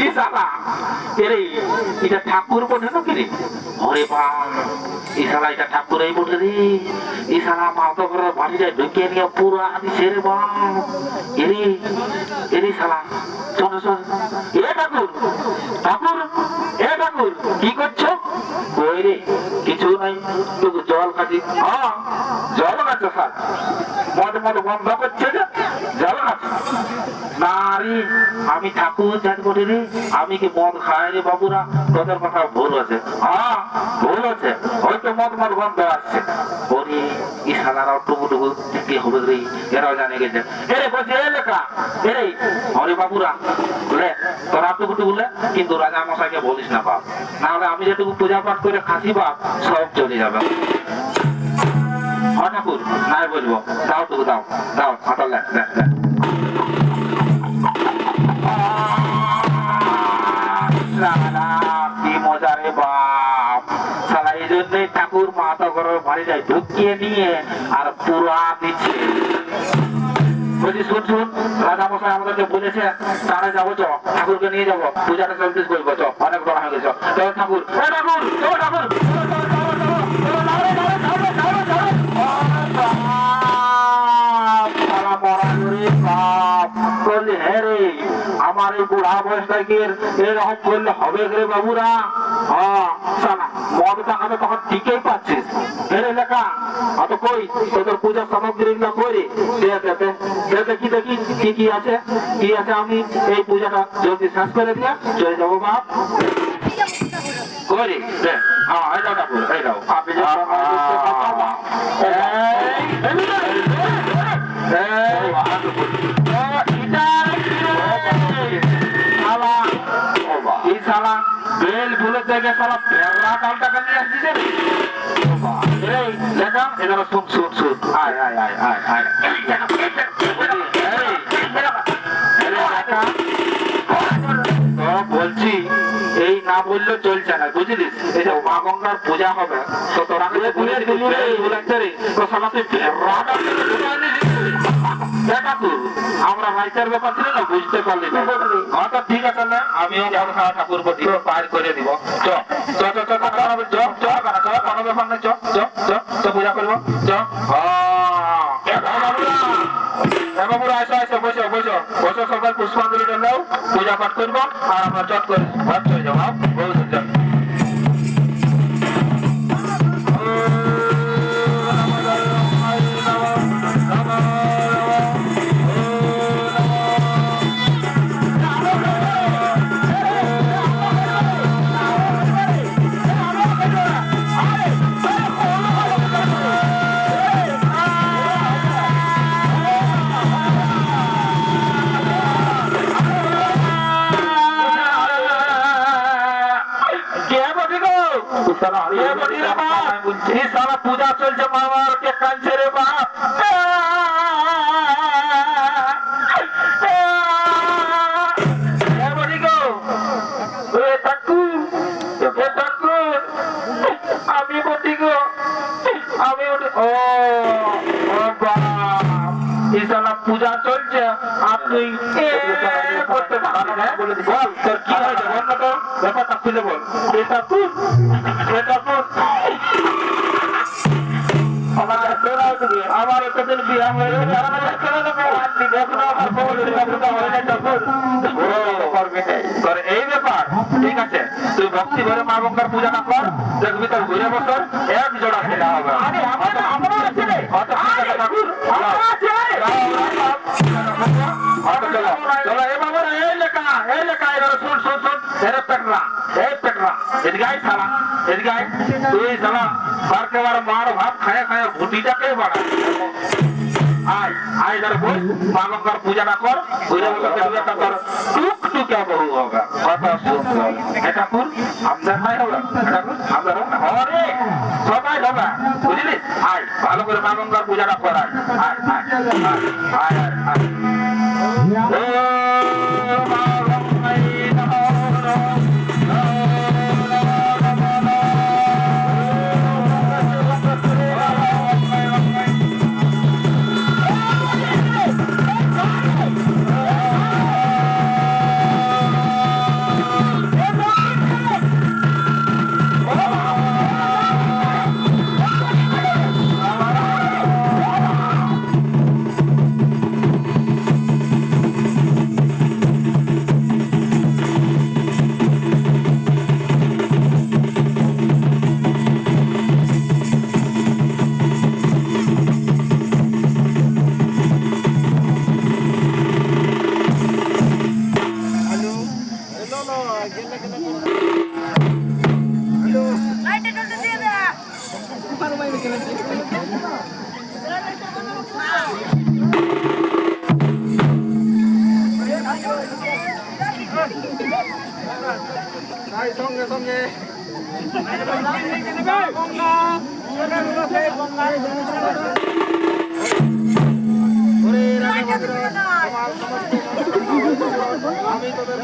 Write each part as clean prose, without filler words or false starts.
ইসালা এরে এটা ঠাকুর বটে নাকি রে? ওরে বাপ ইসালা এটা ঠাকুর এই বটে রে। ইসালা মাথা করে বাড়িটা ঢুকিয়ে নিয়ে পুরো আদিছে রে বাপ। এরে এরে শালা চল চল। এ ঠাকুর ঠাকুর এ ঠাকুর কি করছো? ওই রে কিছু নাই তোকে জল খাচ্ছি। হ্যাঁ জল খাচ্ছ স্যার? মদ মদ বন্ধ করছে যে জল খাচ্ছ? না রে আমি ঠাকুর জানি বটে রে, আমি কি মদ খাই রে বাবুরা? তোদের কথা ভুল আছে। হ্যাঁ ভুল আছে, হয়তো মদ মদ বন্ধ আসছে। ওরে ই শালারাও টুকু টুকু কি হবে রে, এরাও জানে গেছে। এরে বলছে এ লেখা এরে হরে বাবুরা বলে তোরা টুকু টুকু বলে, কিন্তু রাজা মশাইকে বলিস না বাপ, না হলে আমি যেটুকু পূজা পাঠ করে খাসি বাপ সব চলে যাবে। হ্যাঁ ঠাকুর নাই বলবো, দাও টুকু দাও দাও হাতাল দেখ দেখ দেখ। কি মজা রে বাপ, শালা এই জন্যই ঠাকুর মাথা করে বাড়ি যায় ঢুকিয়ে নিয়ে আর পুরা দিচ্ছে। বলছি শুন শুন, রাজা মশাই আমাদেরকে বলেছে তারা যাবো, চ ঠাকুরকে নিয়ে যাবো, পূজাটা চলতে করবো, চ অনেক বড় হয়ে গেছে। চল ঠাকুর ঠাকুর ঠাকুর আমার এই বুড়া বয়সটাকে এরকম করলে হবে রে বাবুরা? হ্যাঁ মদ টাকাতে তখন ঠিকই পাচ্ছিস হেরে লেখা। অত কই তোদের পূজার সামগ্রী গুলো করে দেখি দেখি কি কি আছে কি আছে, আমি এই পূজাটা জলদি শেষ করে দিয়ে চলে যাবো বাপ। করি হ্যাঁ এই দাও ঠাকুর এই দাও। আপনি বেল ভুলে থেকে সারা পেড়া ডালটাকে নিয়ে আসছে রে। দেখা এবার শুন শুন শুন, আয় আয় আয় আয় আয় বলছি এই না বললে চলছে না বুঝলিস। এই যে মা গঙ্গার পূজা হবে তো তোরা আমরা ভাইচার ব্যাপার ছিল না, বুঝতে পারলি না। হ্যাঁ তো ঠিক আছে না, আমিও জল খাওয়া ঠাকুর পার করে দিব। চ চ চ চ কোনো ব্যাপার না, চ চ চ চ পূজা করবো চ। বাবুরা আসো আসো বসো বসো বসো, সবাই পুষ্পাঞ্জলিটা নাও, পূজা পাঠ করবো আর আমরা চট করে ঘর চলে যাবো। বহু দূর পূজা চলছে, মামার কে কাঁদছে রে বাপ। আমি বলি গো আমি পূজা চলছে আর তুই করতে বল তোর কি হয়েছে বল না, তো ব্যাপারটা খুলে বল। এটা তুই আমার এতদিন বিয়ে হয়ে এই ব্যাপার। ঠিক আছে তুই ভক্তি ভরে মা গঙ্গার পূজাটা কর, দেখবি তোর ঘুরে বছর এক জোড়া খেলা হবে। চলো এ বাবা এই লেখা এবার শুন শুন শুন, এদিকে শালা এদিকে তুই শালা বারকে বার মার ভাত খায় খায় ভুটিটাকে বাড়া। আয় আয় যারা বল মা গঙ্গার পূজাটা কর, ঘুরে বছর দেখবি একটা তোর টুকটুকা বহু হবে। কথা শুন ঠাকুর আমাদের নাই হবে, ঠাকুর আমাদের হবে সবাই হবে বুঝলি। আয় ভালো করে মা গঙ্গার পূজাটা কর। আয় আয় আয় আয় আয় তাই সঙ্গে সঙ্গে আমি তোদের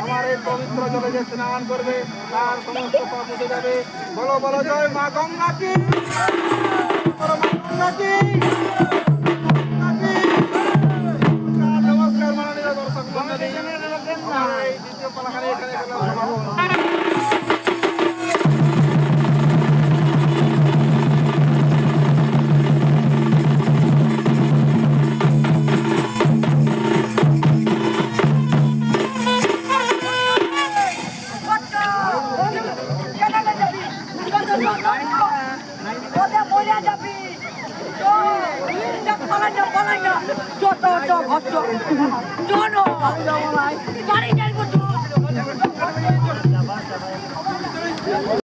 আমার এই পবিত্র জলে যে স্নান করবে তার সমস্ত পাপ মুছে যাবে। বলো বলো জয় মা গঙ্গা কি, বলো মা গঙ্গা কি। নমস্কার মাননীয় দর্শক মণ্ডলী, আমার এই দ্বিতীয় পালাখানে এখানে Jono.